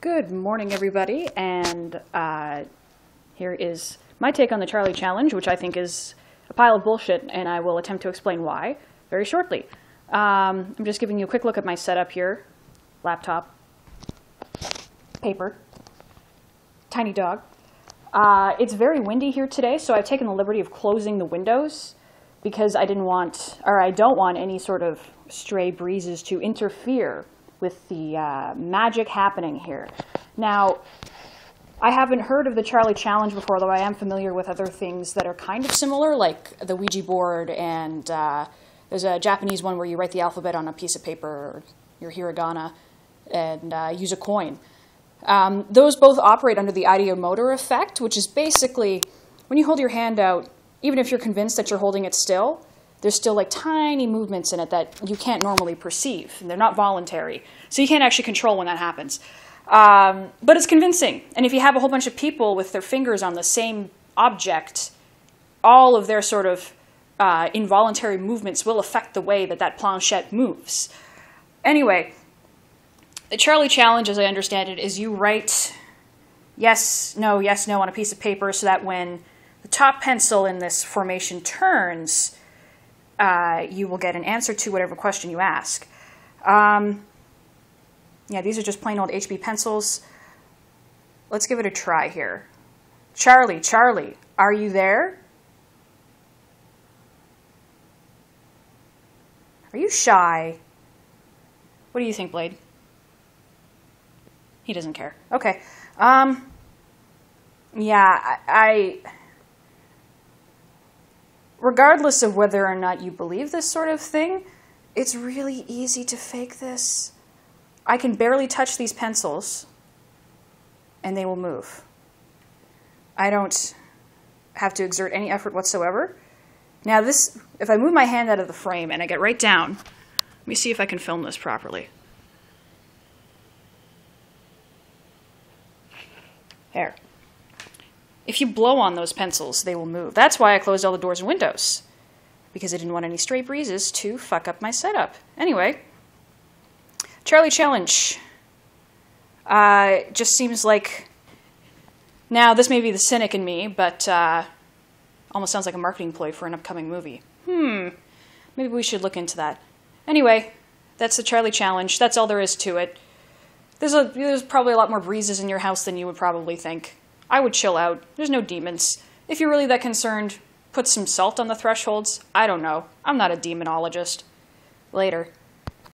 Good morning, everybody, and here is my take on the Charlie Challenge, which I think is a pile of bullshit, and I will attempt to explain why very shortly. I'm just giving you a quick look at my setup here. Laptop, paper, tiny dog. It's very windy here today, so I've taken the liberty of closing the windows because I don't want any sort of stray breezes to interfere with the magic happening here. Now, I haven't heard of the Charlie Challenge before, though I am familiar with other things that are kind of similar, like the Ouija board, and there's a Japanese one where you write the alphabet on a piece of paper, or your hiragana, and use a coin. Those both operate under the ideomotor effect, which is basically when you hold your hand out, even if you're convinced that you're holding it still, there's still like tiny movements in it that you can't normally perceive, and they're not voluntary. So you can't actually control when that happens. But it's convincing. And if you have a whole bunch of people with their fingers on the same object, all of their sort of involuntary movements will affect the way that that planchette moves. Anyway, the Charlie Challenge, as I understand it, is you write yes, no on a piece of paper so that when the top pencil in this formation turns, you will get an answer to whatever question you ask. Yeah, these are just plain old HB pencils. Let's give it a try here. Charlie, are you there? Are you shy? What do you think, Blade? He doesn't care. Okay. Yeah, regardless of whether or not you believe this sort of thing, it's really easy to fake this. I can barely touch these pencils, and they will move. I don't have to exert any effort whatsoever. Now this, if I move my hand out of the frame and I get right down, let me see if I can film this properly. There. If you blow on those pencils, they will move. That's why I closed all the doors and windows, because I didn't want any stray breezes to fuck up my setup. Anyway, Charlie Challenge. Just seems like, now this may be the cynic in me, but almost sounds like a marketing ploy for an upcoming movie. Maybe we should look into that. Anyway, that's the Charlie Challenge. That's all there is to it. There's probably a lot more breezes in your house than you would probably think. I would chill out. There's no demons. If you're really that concerned, put some salt on the thresholds. I don't know. I'm not a demonologist. Later.